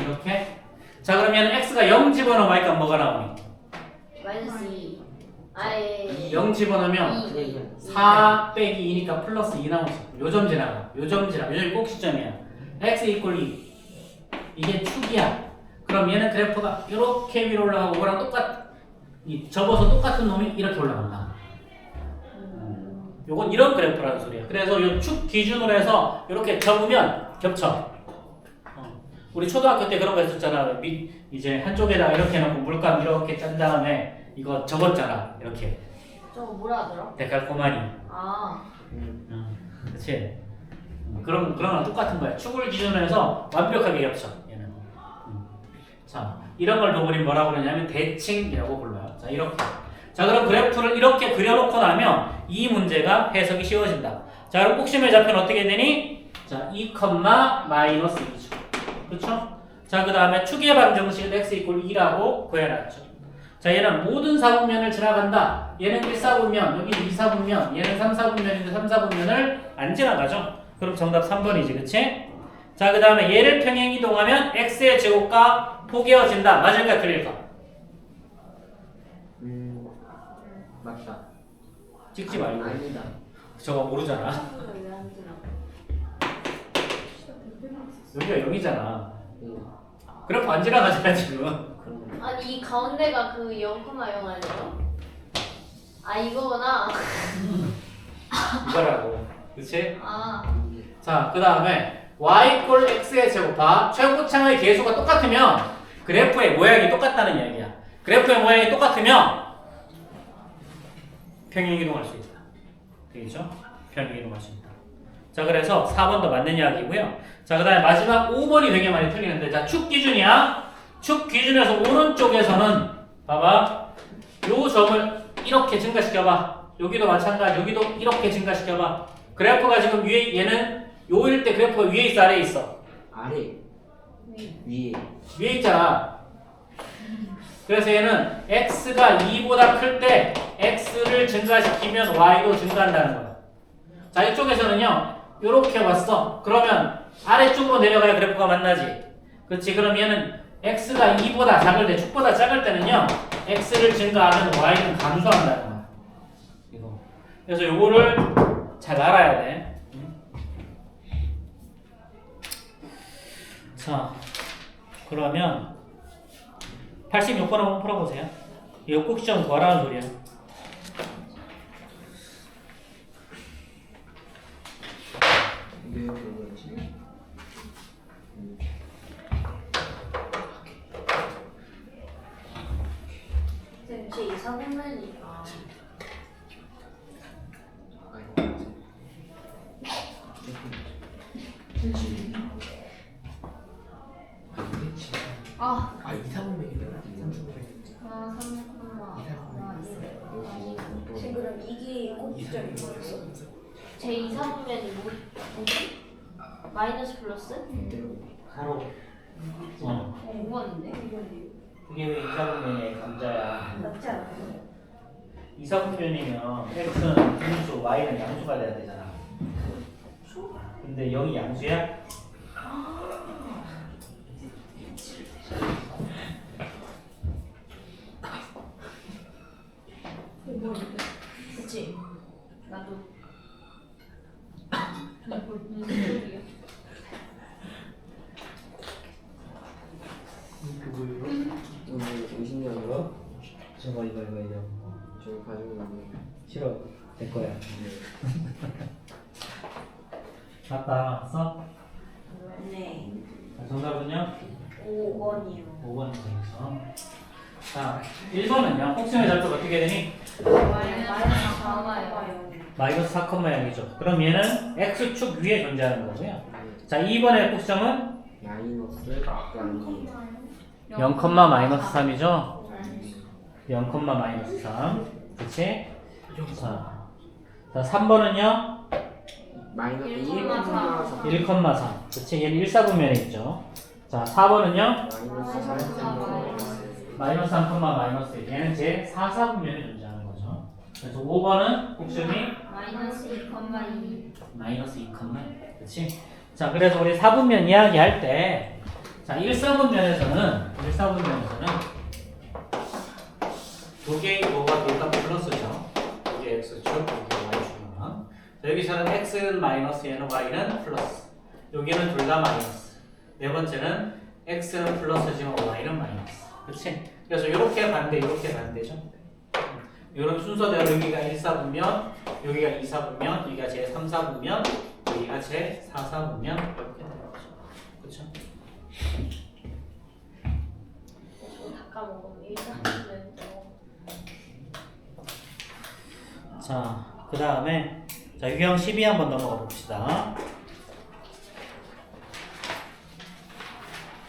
이렇게. 자, 그럼 얘는 x가 0 집어넣으니까 뭐가 나오니? 마이너스 2. 아예 0 집어넣으면 그냥 4 빼기 2니까 플러스 2 나오지. 요점 지나가. 요점이 꼭지점이야. x 이퀄 2. 이게 축이야. 그럼 얘는 그래프가 이렇게 위로 올라가고 이거랑 접어서 똑같은 놈이 이렇게 올라간다. 요건 이런 그래프라는 소리야. 그래서 요 축 기준으로 해서 이렇게 접으면 겹쳐. 우리 초등학교 때 그런 거 했었잖아. 이제 한쪽에다 이렇게 놓고 물감 이렇게 짠 다음에 이거 접었잖아. 이렇게. 저거 뭐라 하더라? 데칼코마니. 아. 그치? 그런 거랑 똑같은 거야. 축을 기준으로 해서 완벽하게 겹쳐. 얘는. 자, 이런 걸 도구리 뭐라고 그러냐면 대칭이라고 불러요. 자, 이렇게. 자, 그럼 그래프를 이렇게 그려놓고 나면 이 문제가 해석이 쉬워진다. 자, 그럼 꼭심의 좌표는 어떻게 되니? 자, 2, 마이너스 2죠. 그렇죠? 자, 그 다음에 축의 방정식은 x 이퀄 2라고 구해놨죠. 자, 얘는 모든 사분면을 지나간다. 얘는 1사분면, 여기는 2사분면, 얘는 3사분면인데 3사분면을 안 지나가죠. 그럼 정답 3번이지, 그치? 자, 그 다음에 얘를 평행 이동하면 x의 제곱과 포개어진다. 맞을까, 틀릴까? 맞다. 찍지 말고. 아니다. 저거 모르잖아. 왜안 되나? 여기가 0이잖아. 그래프 안 지나가잖아, 지금. 그럼 아니 이 가운데가 그 0,0 아니에요? 아 이거구나. 이거라고. 그치? 아. 자, 그 다음에 y 이퀄 x의 제곱과 최고창의 계수가 똑같으면 그래프의 모양이 똑같다는 이야기야. 그래프의 모양이 똑같으면 평행 이동할 수 있다. 되겠죠? 평행 이동할 수 있다. 자, 그래서 4번도 맞는 이야기고요. 자, 그 다음에 마지막 5번이 되게 많이 틀리는데, 자, 축 기준이야. 축 기준에서 오른쪽에서는 봐봐. 요 점을 이렇게 증가시켜봐. 여기도 마찬가지. 여기도 이렇게 증가시켜봐. 그래프가 지금 위에 얘는 요일 때 그래프가 위에 있어 아래에 있어? 아래 위에 위에 있잖아. 그래서 얘는 x가 2보다 클 때 x를 증가시키면 y도 증가한다는 거야. 자 이쪽에서는요 요렇게 왔어. 그러면 아래쪽으로 내려가야 그래프가 만나지. 그렇지. 그럼 얘는 x가 2보다 작을 때 축보다 작을 때는요 x를 증가하면 y는 감소한다는 거야. 이거. 그래서 요거를 잘 알아야 돼. 자 그러면 86번 한번 풀어보세요. 이거 꼭 시험 구하라는 소리야. 왜 그거지? 쌤, 제 이사분면이니까. 아, 아 이상범이네. 아, 3콤마. 지금 그럼 이게 꼭지점인 거였어? 제 이사분면이 뭐지? 마이너스 플러스? 바로 뭐였는데? 그게 왜 이사분면의 감자야. 맞지 않아요? 이사분면이면 x는 분수, y는 양수가 돼야 되잖아. 근데 0이 양수야? 그치? 나도. 무슨 소리야? 오늘 50년으로 저거 이거 저희 가지고 있는 싫어. 내 거야. 맞다. 써? 네. 자, 정답은요? 5번이요. 5번 정했어. 자, 1번은요. 혹시나 잡도 어떻게 되니? 마이너스 4마요. 마이너스 4,0이죠. 그럼 얘는 x축 위에 존재하는 거고요. 자, 2번의 꼭지점은 마이너스 아니 0, 마이너스 3이죠. 0, 마이너스 3. 그치? 자, 3번은요? 마이너스 1,4. 1,4 그치? 얘는 1사분면에 있죠. 자, 4번은요? 마이너스 3 마이너스 3, 마이너스 1. 얘는 제 4사분면에 존재하는 거죠. 그래서 5번은 꼭지점이 마이너스 2,2. 마이너스 2, 그치? 자, 그래서 우리 4분면 이야기할 때, 자, 1사분면에서는 두 개의 뭐가 둘 다 플러스죠. 이게 x축, 이게 y축이면. 여기서는 x는 마이너스, 얘는 y는 플러스. 여기는 둘 다 마이너스. 네 번째는 x는 플러스지만 y는 마이너스. 그치? 그래서 이렇게 반대죠. 이런 순서대로 여기가 1사분면, 여기가 2사분면, 여기가 제 3사분면, 여기가 제 4사분면 이렇게 되는 거죠. 그쵸? 다 까먹으면 1사분면. 자, 그 다음에 자 유형 12 한번 넘어가 봅시다.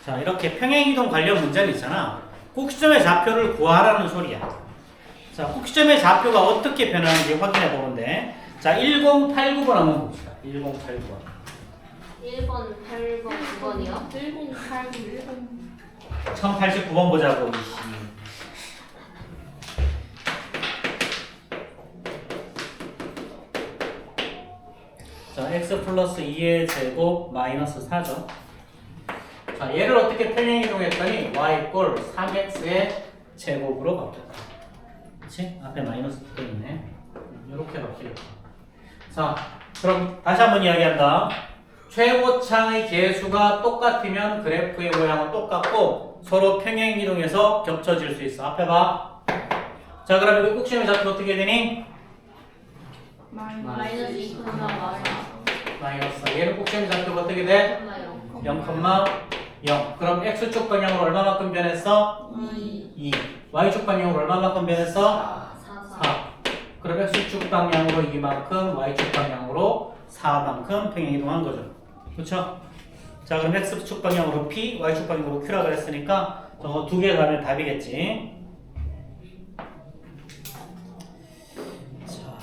자, 이렇게 평행이동 관련 문제는 있잖아. 꼭지점의 좌표를 구하라는 소리야. 자, 꼭지점의 좌표가 어떻게 변하는지 확인해 보는데, 자, 1089번 한번 봅시다. 1089번. 1번, 8번, 9번이요? 1089, 1089번 보자고. 자, x 플러스 2의 제곱 마이너스 4죠. 자, 얘를 어떻게 평행이동했더니 y 꼴 3x의 제곱으로 바뀌었다. 그치? 앞에 마이너스 붙어있네. 이렇게 바뀌었다. 자, 그럼 다시 한번 이야기한다. 최고창의 개수가 똑같으면 그래프의 모양은 똑같고 서로 평행이동해서 겹쳐질 수 있어. 앞에 봐. 자, 그럼 여기 꼭지점의 좌표 어떻게 되니? 마이너스 2,4. 마이너스. 얘는 꼭지점의 좌표가 어떻게 돼? 0,0. 그럼 x축 방향으로 얼마만큼 변했어? 2. y축 방향으로 얼마만큼 변했어? 4. 그럼 x축 방향으로 2만큼, y축 방향으로 4만큼 평행이동한 거죠. 그렇죠? 자, 그럼 x축 방향으로 p, y축 방향으로 q라 그랬으니까 저거 두 개 가면 답이겠지. 자,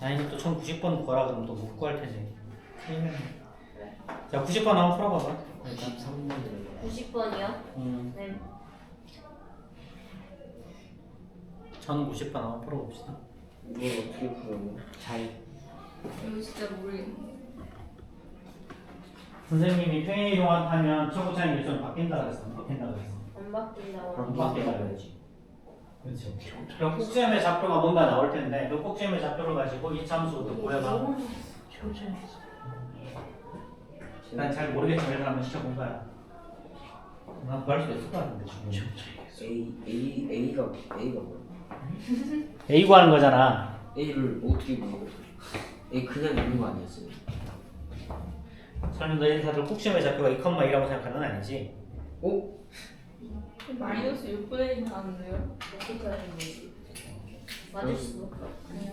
아니 또 1090번 구하라 그러면 또 못 구할 텐데. 자, 90번 한번 풀어봐봐. 일단. 93번이에요. 90번이요? 네. 1090번 한번 풀어봅시다. 이걸 어떻게 풀어요? 잘. 이거 진짜 모르겠네. 선생님이 평행 이동하면 최고차이 일정 바뀐다 그랬어. 안 바뀐다 그랬어. 안 바뀐다고. 안 바뀐다 그랬지. 그렇죠. 그럼 꼭지점의 좌표가 뭔가 나올 텐데 그 꼭지점의 좌표를 가지고 이 참수부터 구해봐. 난 잘 모르겠지만 이걸 한번 시켜본 거야. 난 구할 수 있을 것 같은데 지금. A가 뭐야? A 구하는 거잖아. A를 어떻게 구해요? A 그냥 있는 거 아니었어요? 설마 너희 다들 꼭지점의 좌표가 2,2라고 생각하는 건 아니지? 오? 마이너스 6분의 1 나왔는데요? 어떻게 하는 거지? 맞을 수도. 아니요.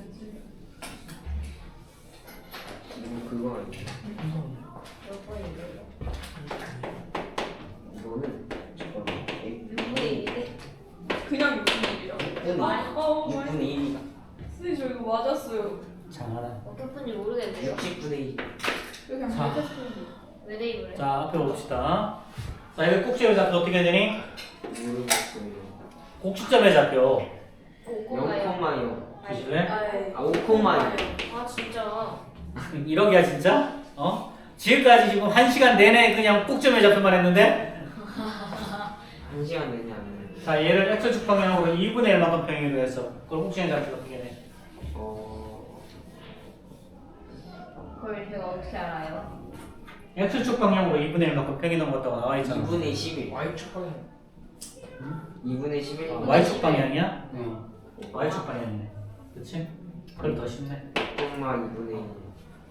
이거 그거 아니야? 몇 번인데요? 이거는 잠깐만. A 6분의 1이? 그냥 6분의 1이요? 6분의 어, 6분의 1이 선생님 저 이거 맞았어요. 장하나. 어떤 분인지 모르겠네요. 60분의 1. 그냥 자. 맞았어요. 왜 대입을 해? 자, 앞에 봅시다. 자, 여기 꼭지점의 좌표 어떻게 되니? 모르겠어요. 꼭지점의 좌표. 5,0. 0,0. 보실래? 아 5,0. 아 진짜. 이러기야 진짜? 어? 지금까지 지금 1시간 내내 그냥 꼭지점의 좌표만 했는데 1시간 내내 안 했는데. 자, 얘를 x축 방향으로 2분의 1만큼 평행으로 해서 그럼 꼭지점의 좌표가 어떻게 돼? 그걸 제가 어떻게 알아요? x축 방향으로 2분의 1만큼 평행 넘었다고 나와 있잖아. 2분의 11. Y축 방향. 2분의 11. y축 방향이야? 응. y축 방향이네. 그치? 그럼 더 쉽네. 2분의 1.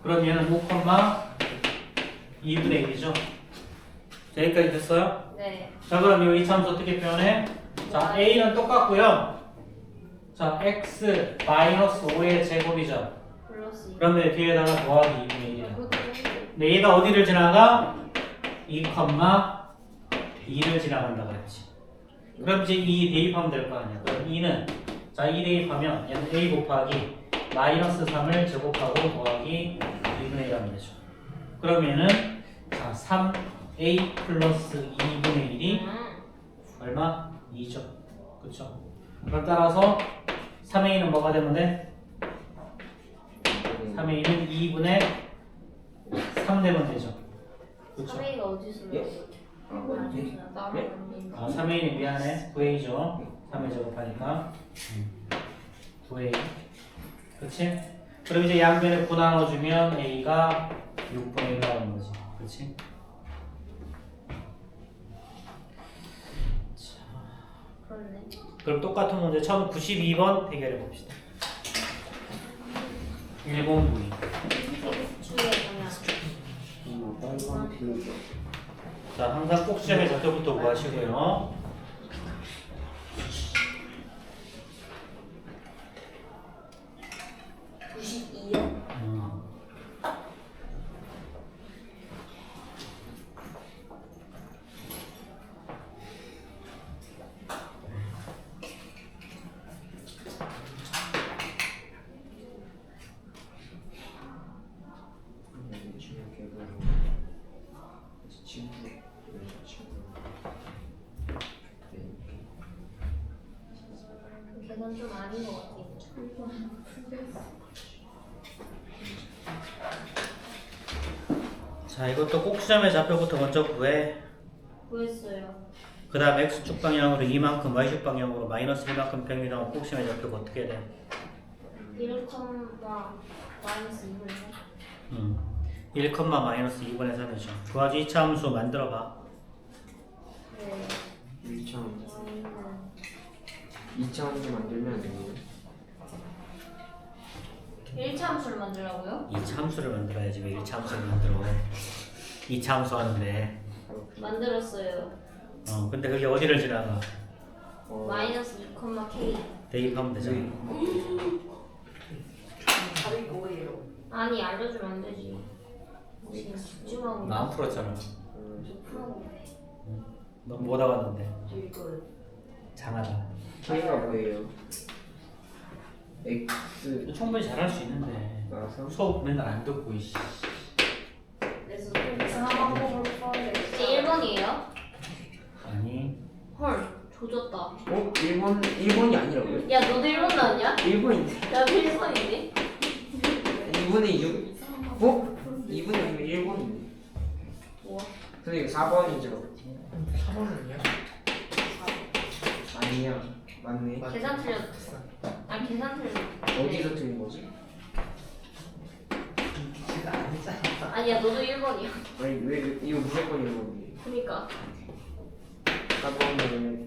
그럼 얘는 5,2분의 1이죠? 자, 여기까지 됐어요? 네. 자, 그럼 이 참수 어떻게 표현해? 자, a는 똑같고요. 자, x 마이너스 5의 제곱이죠. 플러스 2. 그러면 뒤에다가 더하기 2분의 1이야. 그것도 했는데. 근데 얘가 어디를 지나가? 2,2를 지나간다 그랬지. 그럼 이제 2 대입하면 될 거 아니야. 그럼 2는 자, 2 대입하면 얘는 a 곱하기 마이너스 3을 제곱하고 더하기 2분의 1 하면 되죠. 그러면은 자, 3a 플러스 2분의 1이 얼마? 2죠. 그쵸? 그럼 따라서 3a는 뭐가 되면 돼? 3a는 2분의 3 되면 되죠. 그쵸? 3A가 어디서 예? 나오죠? 아 뭐지? 나만 아, 3a는 미안해. 9a죠. 3에 제곱하니까 9a. 그치? 그럼 이제 양변에 9 나눠주면 a가 6분의 1 나오는 거지. 그치? 그렇네. 그럼 똑같은 문제 1092번 해결해 봅시다. 1092. 축의 방향. 빨간 필요죠. 자, 항상 꼭지점의 좌표부터 구하시고요. 네. 92요? 계산 좀 아닌 것 같아요. 자, 이것도 꼭지점의 좌표부터 먼저 구해. 구했어요. 그 다음 x축 방향으로 2만큼, y축 방향으로 마이너스 1만큼 평균하고 꼭지점의 좌표가 어떻게 돼? 1, 마이너스 2분의 1, 마이너스 2분의 3이죠. 그 아주 2차 함수 만들어봐. 네. 1차 함수. Y는 2차 함수 만들면 안 되나요? 1차 함수를 만들라고요? 2차 함수를 만들어야지. 왜 1차 함수를 만들어? 2차 함수 하는데. 만들었어요. 근데 그게 어디를 지나가? 마이너스 2,k. 대입하면 되잖아. 답이 뭐예요? 아니 알려주면 안 되지. 지금 집중하고 나 안 풀었잖아. 풀어보고 돼. 너 뭐 나왔는데? 이거 장하다. K가 뭐예요? X 충분히 잘할 수 있는데 나서 수업 맨날 안 듣고 이씨. 그래서 좀 이상한 방법으로 풀어야 돼. 이제 1번이에요? 아니 헐 조졌다. 어? 일본이 아니라고요? 야 너도 1번 나왔냐? 일본인데 나도 1번인데? 2분의 6 어? 2분의 6이면 일본인데 뭐? 근데 이거 4번이죠 4번은요? 아니야 맞네 계산 틀렸어. 아 계산 틀렸어. 어디서 틀린 거지? 제가 안 했잖아. 아니야 너도 1번이야. 아니 왜 이거 무조건 일본이에요 그니까 4번은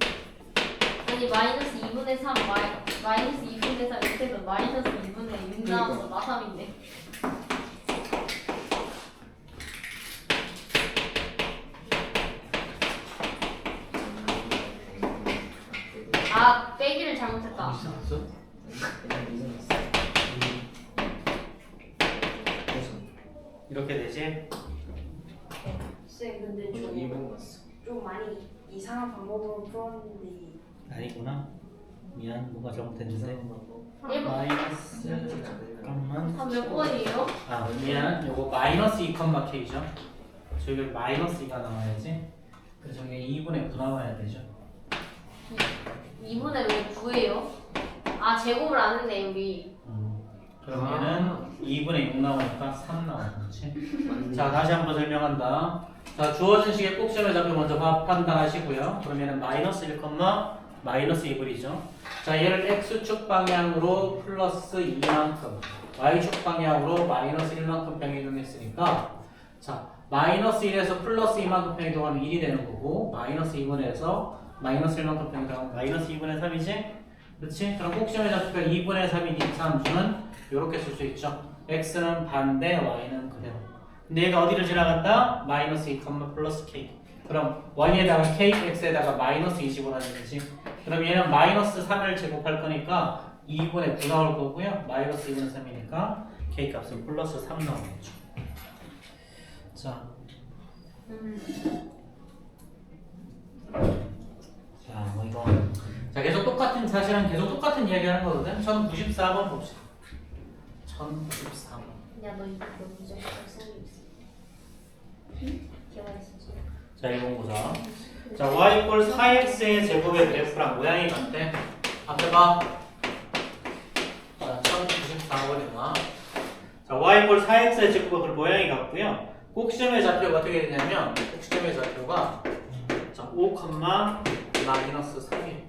아니 마이너스 2분의 3 마이너스 2분의 3 밑에서 마이너스 2분의 6 나와서 마3인데. 아 빼기를 잘못했다. 이상했어? 그냥 이상했어 그래서 이렇게 되지? 쌤 근데 저 좀, 일본 갔어 좀 많이 이상한 방법으로 풀었는데 아니구나. 미안 뭐가 잘못했는데. 일본. 마이너스 잠깐만. 몇 번이에요? 아 미안. 요거 마이너스 2,K죠. 저기 마이너스 2가 나와야지. 그래서 저기 2분의 9 나와야 되죠. 2분의 왜 9예요? 아 제곱을 안 했네 여기. 그럼 얘는 2분의 6 나오니까 3 나오겠지. 자 다시 한번 설명한다. 자 주어진 식의 꼭지점의 좌표 먼저 판단하시고요. 그럼 얘는 마이너스 1, 마이너스 2분이죠. 자 얘를 x축 방향으로 플러스 2만큼 y축 방향으로 마이너스 1만큼 변이동했으니까 자 마이너스 1에서 플러스 2만큼 변이동하면 1이 되는 거고 마이너스 2분에서 마이너스 1만큼 변이동하면 마이너스 2분의 3이지? 그렇지? 그럼 꼭지점의 좌표가 2분의 3인 이 함수는 이렇게 쓸 수 있죠. x는 반대, y는 그대로. 근데 얘가 어디를 지나갔다? 마이너스 2, 플러스 k. 그럼 y에다가 k, x에다가 마이너스 20을 하는 거지. 그럼 얘는 마이너스 3을 제곱할 거니까 2분의 9 나올 거고요. 마이너스 2분의 3이니까 k 값은 플러스 3 나오겠죠. 자, 자, 뭐 이거. 자, 계속 똑같은 사실은 계속 똑같은 이야기 하는 거거든. 1094번 봅시다. 1094번. 야너 이거 문제 써고 있어. 기억했어. 자, 이거 보자. 자, y 이퀄 4x의 제곱의 그래프랑 모양이 같대. 앞에 봐. 자, 1094번이구나. 자, y 이퀄 4x의 제곱의 모양이 같고요. 꼭지점의 좌표가 어떻게 되냐면 꼭지점의 좌표가 자, 5, 마이너스 3이에요.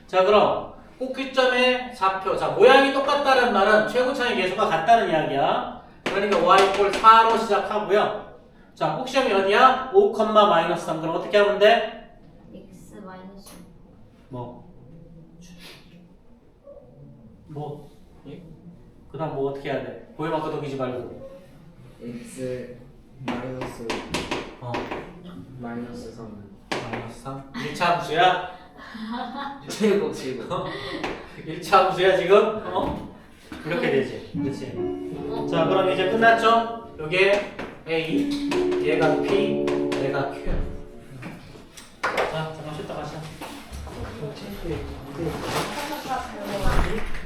자, 그럼 꼭지점의 좌표. 자, 모양이 똑같다는 말은 최고차의 계수가 같다는 이야기야. 그러니까 y 이퀄 4로 시작하고요. 자, 꼭지점이 어디야? 5, 마이너스 3. 그럼 어떻게 하면 돼? x 마이너스. 뭐? 예? 그 다음 뭐 어떻게 해야 돼? 보여만 끄덕이지 말고. X 마이너스 마이너스 3 마이너스 3. 1차 함수야? 제곱 1차 함수야 지금? 이렇게 되지. 그치? 자, 그럼 이제 끝났죠? 요게 A, 얘가 P, 얘가 Q. 자, 잠깐 쉬었다 가자. 어, 체크해. 하나가 달려가지고